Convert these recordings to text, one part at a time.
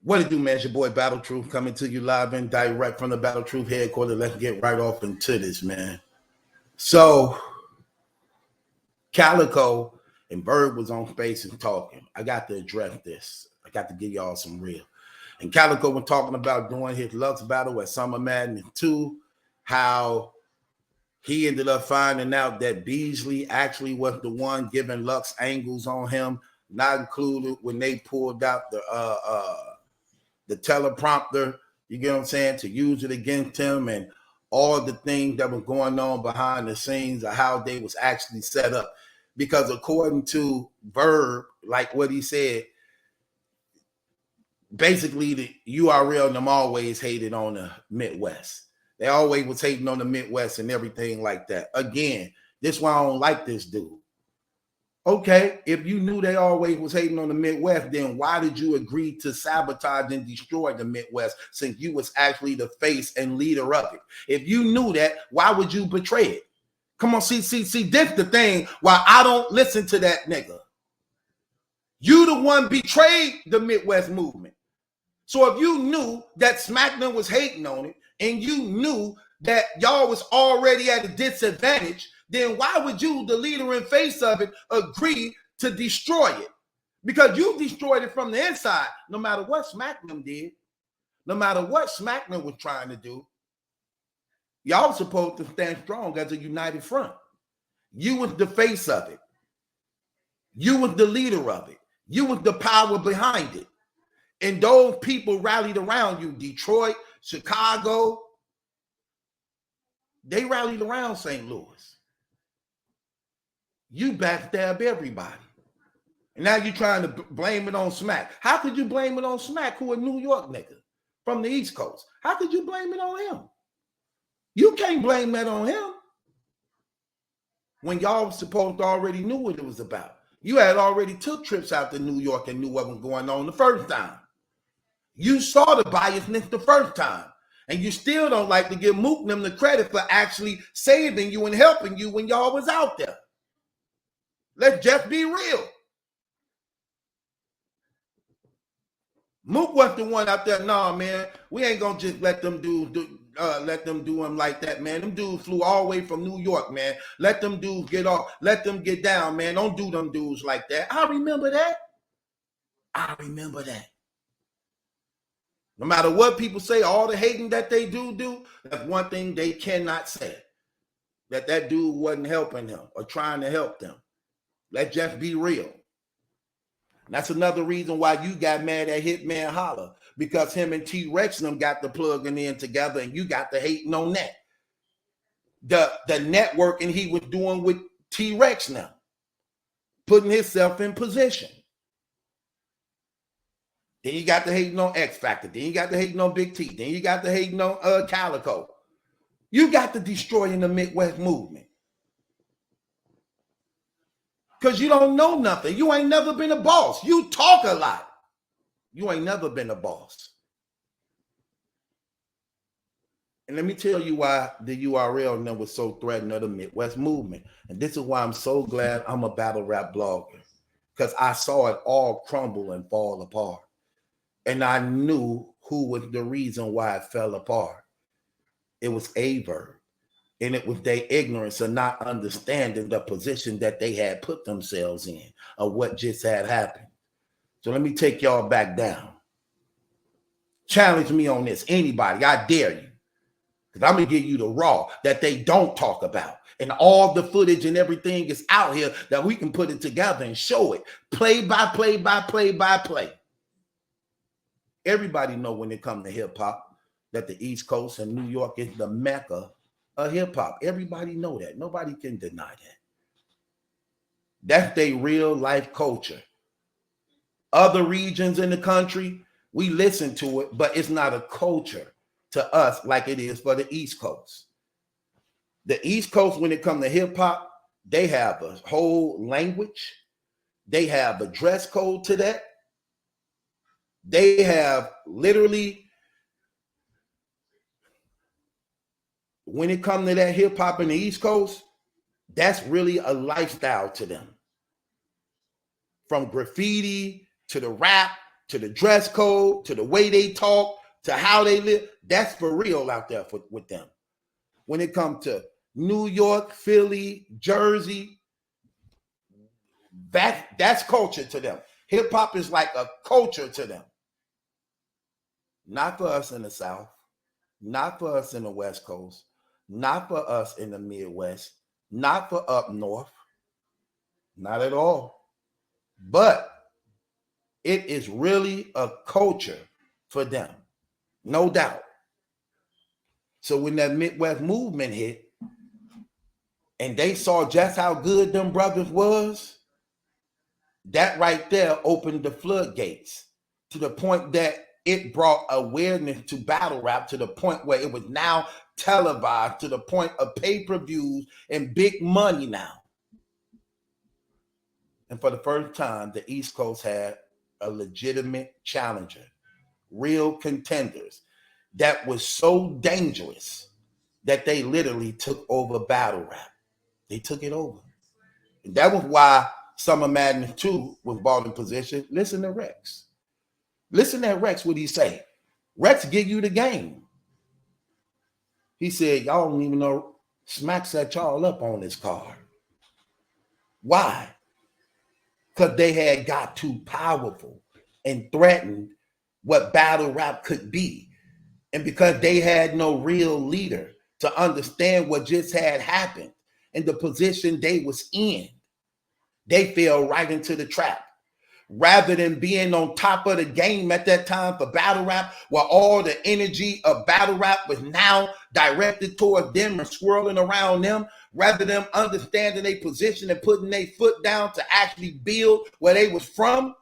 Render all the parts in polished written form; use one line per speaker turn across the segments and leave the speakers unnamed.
What it do, man? It's your boy Battle Truth coming to you live and direct from the Battle Truth headquarters. Let's get right off into this, man. So, Calico and Bird was on Space and talking. I got to address this. I got to give y'all some real. And Calico was talking about doing his Lux battle at Summer Madness 2, how he ended up finding out that Beasley actually was the one giving Lux angles on him, not included when they pulled out the teleprompter, you get what I'm saying, to use it against him, and all the things that were going on behind the scenes of how they was actually set up. Because according to Verb, like what he said, basically the URL and them always hated on the Midwest. They always was hating on the Midwest and everything like that. Again, this is why I don't like this dude. Okay, if you knew they always was hating on the Midwest, then why did you agree to sabotage and destroy the Midwest since you was actually the face and leader of it? If you knew that, why would you betray it? Come on, see, this the thing why I don't listen to that nigga. You the one betrayed the Midwest movement. So if you knew that SmackDown was hating on it and you knew that y'all was already at a disadvantage, then why would you, the leader and face of it, agree to destroy it? Because you destroyed it from the inside, no matter what SmackDown did, no matter what SmackDown was trying to do. Y'all supposed to stand strong as a united front. You was the face of it. You was the leader of it. You was the power behind it. And those people rallied around you, Detroit, Chicago. They rallied around St. Louis. You backstab everybody. And now you're trying to blame it on Smack. How could you blame it on Smack, who a New York nigga from the East Coast? How could you blame it on him? You can't blame that on him. When y'all was supposed to already knew what it was about. You had already took trips out to New York and knew what was going on the first time. You saw the biasness the first time. And you still don't like to give Mook them the credit for actually saving you and helping you when y'all was out there. Let's just be real. Mook was the one out there. Nah, man, we ain't gonna just let them do him like that, man. Them dudes flew all the way from New York, man. Let them dudes get off. Let them get down, man. Don't do them dudes like that. I remember that. I remember that. No matter what people say, all the hating that they do, that's one thing they cannot say. That dude wasn't helping them or trying to help them. Let's just be real. And that's another reason why you got mad at Hitman Holla, because him and T-Rex them got the plugging in together and you got the hating on that. The networking he was doing with T-Rex now, putting himself in position. Then you got the hating on X Factor. Then you got the hating on Big T. Then you got the hating on Calico. You got the destroying the Midwest movement. Because you don't know nothing. You ain't never been a boss. You talk a lot. You ain't never been a boss. And let me tell you why the URL number was so threatening of the Midwest movement. And this is why I'm so glad I'm a battle rap blogger. Because I saw it all crumble and fall apart. And I knew who was the reason why it fell apart. It was Averb. And it was their ignorance of not understanding the position that they had put themselves in of what just had happened. So let me take y'all back down. Challenge me on this. Anybody, I dare you. Because I'm going to give you the raw that they don't talk about. And all the footage and everything is out here that we can put it together and show it. Play by play. Everybody know when it comes to hip-hop that the East Coast and New York is the mecca of hip-hop. Everybody know that. Nobody can deny that. That's their real life culture. Other regions in the country, we listen to it, but it's not a culture to us like it is for the East Coast. The East Coast, when it comes to hip-hop, they have a whole language. They have a dress code to that. They have literally, when it comes to that hip-hop in the East Coast, that's really a lifestyle to them. From graffiti to the rap to the dress code, to the way they talk, to how they live. That's for real out there with them. When it comes to New York, Philly, Jersey, that's culture to them. Hip hop is like a culture to them. Not for us in the South, not for us in the West Coast, not for us in the Midwest, not for up north, not at all. But it is really a culture for them, no doubt. So when that Midwest movement hit, and they saw just how good them brothers was, that right there opened the floodgates to the point that it brought awareness to battle rap to the point where it was now televised to the point of pay-per-views and big money now. And for the first time, the East Coast had a legitimate challenger, real contenders that was so dangerous that they literally took over battle rap. They took it over. And that was why Summer Madness 2 was brought in position. Listen to Rex. Listen to Rex, what he say. Rex give you the game. He said, y'all don't even know Smack set y'all up on this card. Why? Because they had got too powerful and threatened what battle rap could be. And because they had no real leader to understand what just had happened and the position they was in, they fell right into the trap. Rather than being on top of the game at that time for battle rap, where all the energy of battle rap was now directed towards them and swirling around them, rather than understanding their position and putting their foot down to actually build where they was from,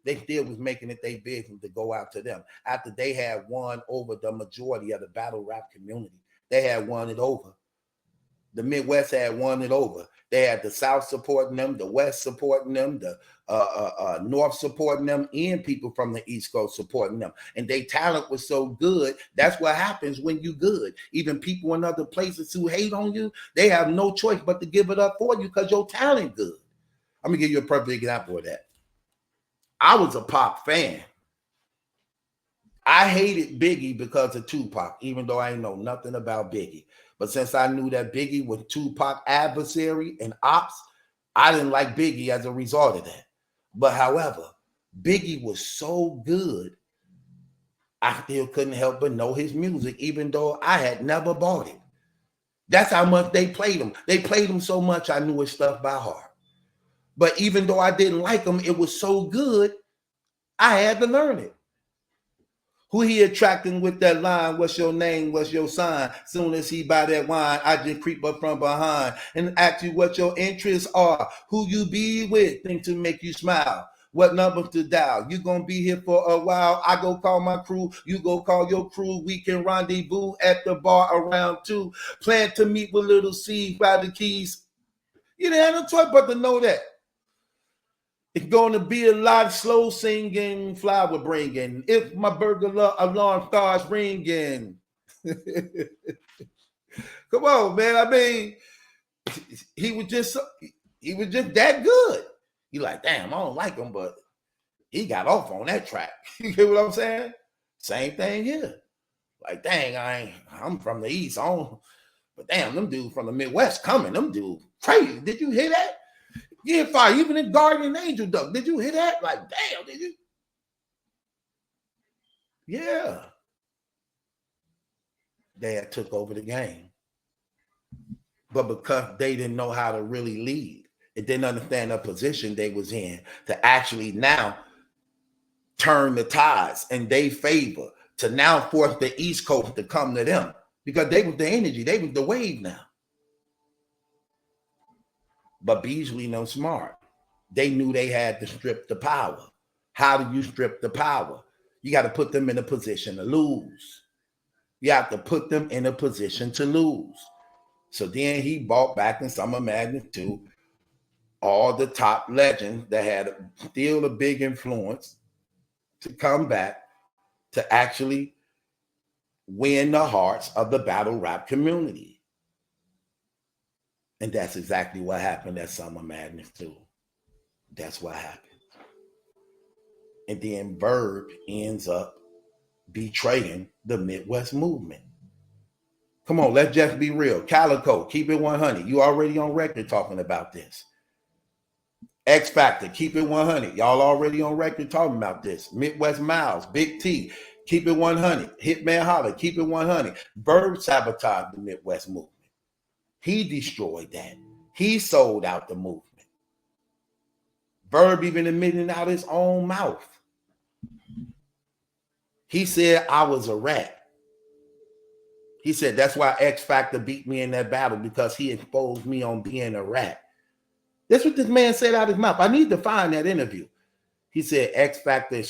they still was making it their business to go out to them. After they had won over the majority of the battle rap community, they had won it over. The Midwest had won it over. They had the South supporting them, the West supporting them, the North supporting them, and people from the East Coast supporting them. And their talent was so good. That's what happens when you good. Even people in other places who hate on you, they have no choice but to give it up for you because your talent good. I'm going to give you a perfect example of that. I was a Pac fan. I hated Biggie because of Tupac, even though I didn't know nothing about Biggie. But since I knew that Biggie was Tupac adversary and ops, I didn't like Biggie as a result of that. But however, Biggie was so good, I still couldn't help but know his music, even though I had never bought it. That's how much they played him. They played him so much I knew his stuff by heart. But even though I didn't like him, it was so good, I had to learn it. Who he attracting with that line? What's your name? What's your sign? Soon as he buy that wine, I just creep up from behind and ask you what your interests are. Who you be with? Think to make you smile. What number to dial? You gonna be here for a while. I go call my crew. You go call your crew. We can rendezvous at the bar around 2. Plan to meet with Little C by the keys. You didn't have no choice but to know that. It's going to be a lot of slow singing, flower bringing. If my burglar alarm starts ringing. Come on, man. I mean, he was just that good. You like, damn, I don't like him, but he got off on that track. You get what I'm saying? Same thing here. Like, dang, I'm from the East. But damn, them dudes from the Midwest coming. Them dudes crazy. Did you hear that? Yeah, fire. Even in Guardian Angel Duck. Did you hear that? Like, damn, did you? Yeah. They had took over the game. But because they didn't know how to really lead, it didn't understand the position they was in to actually now turn the tides in their favor, to now force the East Coast to come to them. Because they was the energy. They was the wave now. But Beasley no smart. They knew they had to strip the power. How do you strip the power? You got to put them in a position to lose. You have to put them in a position to lose. So then he brought back in Summer Madness 2 all the top legends that had still a big influence to come back to actually win the hearts of the battle rap community. And that's exactly what happened at Summer Madness 2. That's what happened. And then Verb ends up betraying the Midwest movement. Come on, let's just be real. Calico, keep it 100. You already on record talking about this. X Factor, keep it 100. Y'all already on record talking about this. Midwest Miles, Big T, keep it 100. Hitman Holler, keep it 100. Verb sabotaged the Midwest movement. He destroyed that. He sold out the movement. Verb even admitting out his own mouth. He said, I was a rat. He said, that's why X Factor beat me in that battle, because he exposed me on being a rat. That's what this man said out of his mouth. I need to find that interview. He said, X Factor.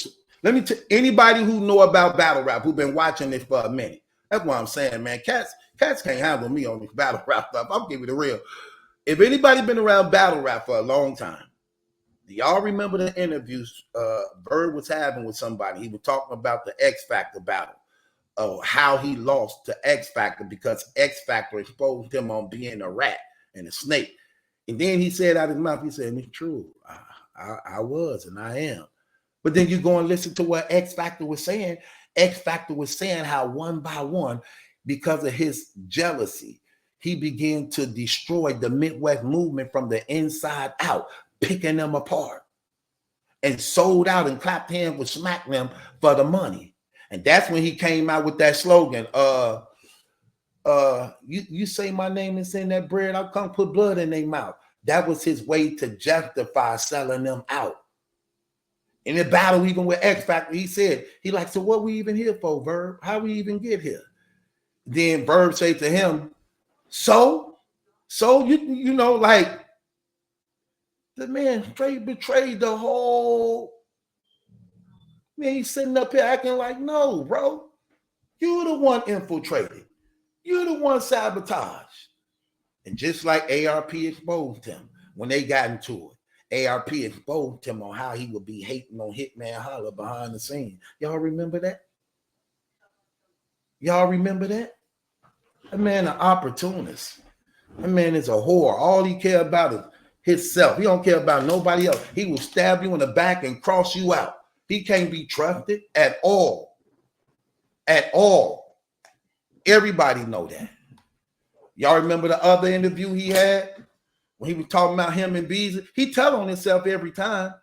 Let me tell anybody who know about battle rap, who've been watching this for a minute. That's what I'm saying, man. Cats can't handle me on this battle rap stuff. I'll give you the real. If anybody been around battle rap for a long time, do y'all remember the interviews Bird was having with somebody? He was talking about the X Factor battle. How he lost to X Factor because X Factor exposed him on being a rat and a snake. And then he said out of his mouth, he said, it's true. I was and I am. But then you go and listen to what X Factor was saying. X Factor was saying how one by one, because of his jealousy, he began to destroy the Midwest movement from the inside out, picking them apart, and sold out and clapped hands with smack them for the money. And that's when he came out with that slogan, you say my name and send that bread, I'll come put blood in their mouth. That was his way to justify selling them out. In the battle, even with X Factor, he said, so what we even here for, Verb? How we even get here? Then Verb said to him, so you know, like, the man straight betrayed the whole. Man, he's sitting up here acting like, no, bro, you the one infiltrated. You the one sabotaged. And just like ARP exposed him when they got into it, ARP exposed him on how he would be hating on Hitman Holler behind the scenes. Y'all remember that? Y'all remember that? That man an opportunist. That man is a whore. All he care about is himself. He don't care about nobody else. He will stab you in the back and cross you out. He can't be trusted at all. At all. Everybody know that. Y'all remember the other interview he had when he was talking about him and Beasley? He tell on himself every time.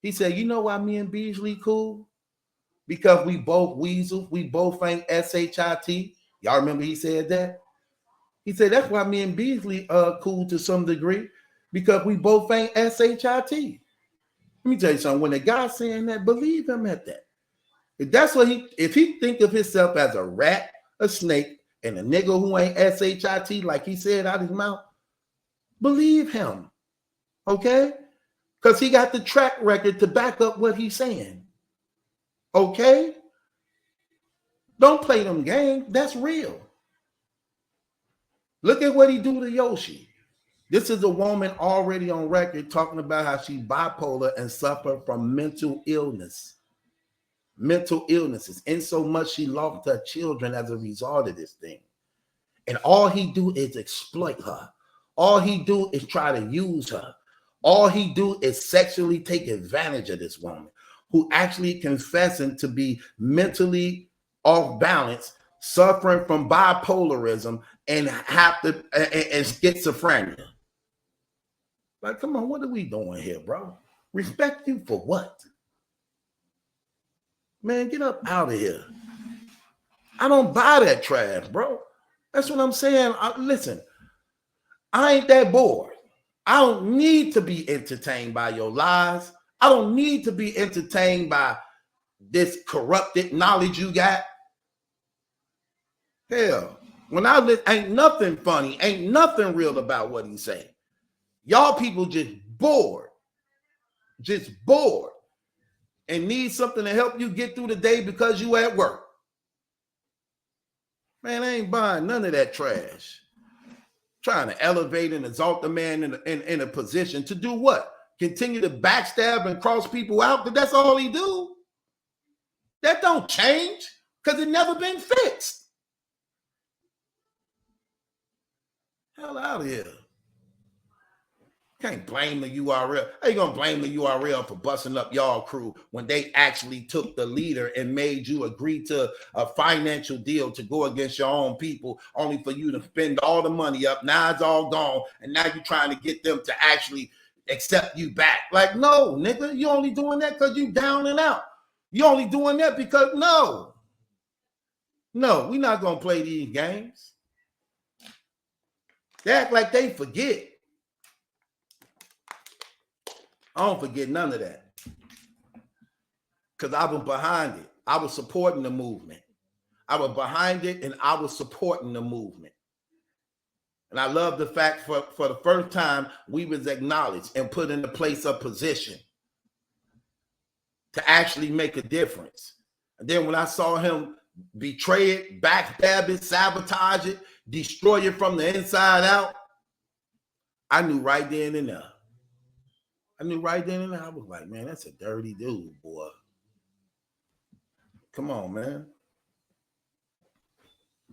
He said, you know why me and Beasley cool? Because we both weasel. We both ain't SHIT. Y'all remember he said that? He said, that's why me and Beasley cool to some degree, because we both ain't SHIT. Let me tell you something. When the guy's saying that, believe him at that. If he think of himself as a rat, a snake, and a nigga who ain't SHIT, like he said out his mouth, believe him. Okay? Because he got the track record to back up what he's saying. Okay? Don't play them games. That's real. Look at what he do to Yoshi. This is a woman already on record talking about how she bipolar and suffer from mental illness. Mental illnesses. And so much she lost her children as a result of this thing. And all he do is exploit her. All he do is try to use her. All he do is sexually take advantage of this woman who actually confessing to be mentally off balance, suffering from bipolarism and and schizophrenia. Like, come on, what are we doing here, bro? Respect you for what? Man, get up out of here. I don't buy that trash, bro. That's what I'm saying. Listen, I ain't that bored. I don't need to be entertained by your lies. I don't need to be entertained by this corrupted knowledge you got. Hell, when I listen, ain't nothing funny, ain't nothing real about what he's saying. Y'all people just bored, and need something to help you get through the day because you at work. Man, I ain't buying none of that trash. Trying to elevate and exalt the man in a position to do what? Continue to backstab and cross people out? But that's all he do. That don't change because it never been fixed. Hell out of here. Can't blame the URL. How you gonna blame the URL for busting up y'all crew when they actually took the leader and made you agree to a financial deal to go against your own people, only for you to spend all the money up? Now it's all gone, and now you're trying to get them to actually accept you back. Like, no, nigga, you only doing that because you down and out. You only doing that because no, we're not gonna play these games. They act like they forget. I don't forget none of that. Because I was behind it. I was supporting the movement. I was behind it and I was supporting the movement. And I love the fact for the first time we was acknowledged and put in a place of position to actually make a difference. And then when I saw him betray it, backstab it, sabotage it, destroy it from the inside out, I knew right then and there. I was like, man, that's a dirty dude, boy. Come on, man.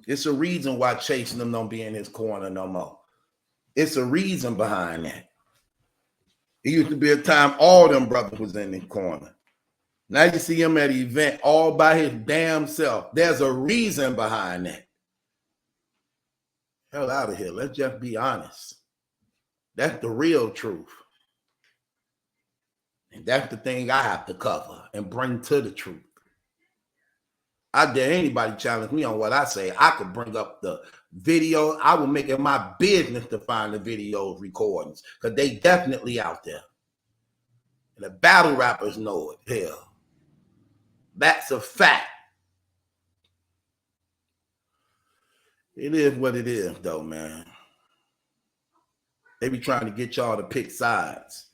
It's a reason why chasing them don't be in his corner no more. It's a reason behind that. It used to be a time all them brothers was in his corner. Now you see him at an event all by his damn self. There's a reason behind that. Hell out of here. Let's just be honest. That's the real truth. And that's the thing I have to cover and bring to the truth. I dare anybody challenge me on what I say. I could bring up the video. I will make it my business to find the video recordings because they definitely out there. And the battle rappers know it. Hell, that's a fact. It is what it is, though, man. They be trying to get y'all to pick sides.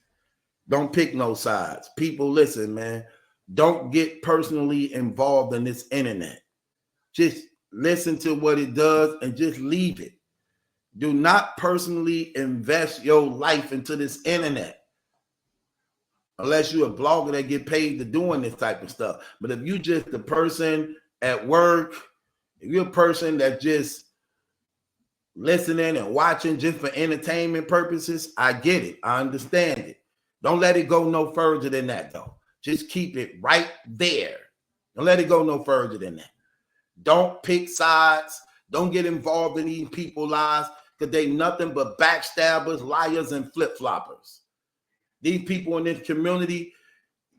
Don't pick no sides. People, listen, man. Don't get personally involved in this internet. Just listen to what it does and just leave it. Do not personally invest your life into this internet. Unless you're a blogger that get paid to doing this type of stuff. But if you just a person at work, if you're a person that just listening and watching just for entertainment purposes, I get it. I understand it. Don't let it go no further than that, though. Just keep it right there. Don't let it go no further than that. Don't pick sides. Don't get involved in these people's lives because they nothing but backstabbers, liars, and flip-floppers. These people in this community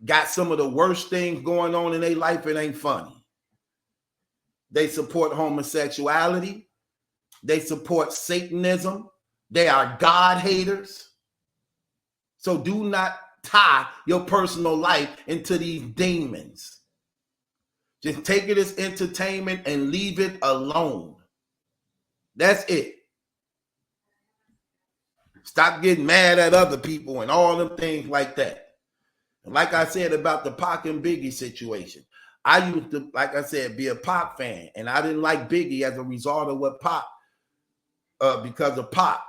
got some of the worst things going on in their life. It ain't funny. They support homosexuality. They support Satanism. They are God haters. So do not tie your personal life into these demons. Just take it as entertainment and leave it alone. That's it. Stop getting mad at other people and all them things like that. And like I said about the Pac and Biggie situation, I used to, like I said, be a Pac fan, and I didn't like Biggie as a result of what Pac, because of Pac.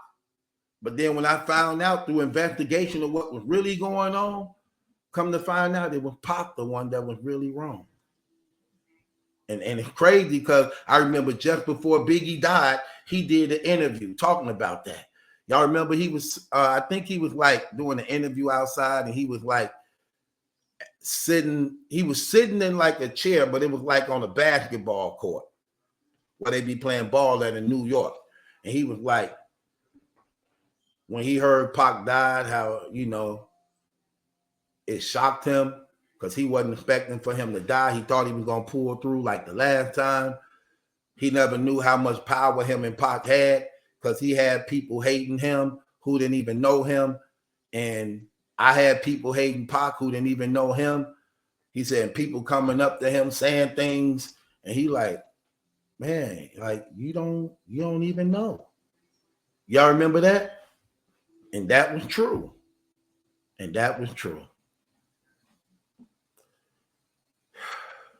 But then when I found out through investigation of what was really going on, come to find out it was Pac the one that was really wrong. And it's crazy because I remember just before Biggie died, he did an interview talking about that. Y'all remember he was, I think he was like doing an interview outside, and he was like sitting in like a chair, but it was like on a basketball court where they be playing ball at in New York. And he was like, when he heard Pac died, how, you know, it shocked him because he wasn't expecting for him to die. He thought he was going to pull through like the last time. He never knew how much power him and Pac had because he had people hating him who didn't even know him. And I had people hating Pac who didn't even know him. He said people coming up to him saying things, and he like, man, like you don't even know. Y'all remember that? And that was true. And that was true.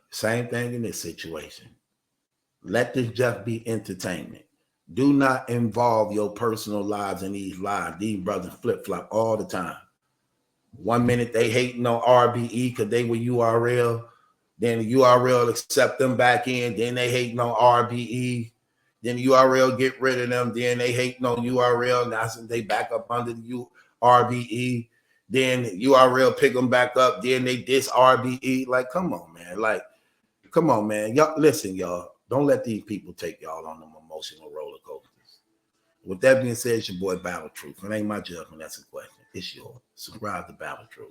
Same thing in this situation. Let this just be entertainment. Do not involve your personal lives in these lives. These brothers flip-flop all the time. 1 minute they hating on RBE because they were URL. Then the URL accept them back in. Then they hating on RBE. Then the URL get rid of them. Then they hating on URL. Now they back up under the RBE. Then URL pick them back up. Then they diss RBE. Like, come on, man. Like, come on, man. Y'all, listen, y'all. Don't let these people take y'all on them emotional roller coasters. With that being said, it's your boy Battle Truth. It ain't my judgment. That's a question. It's yours. Subscribe to Battle Truth.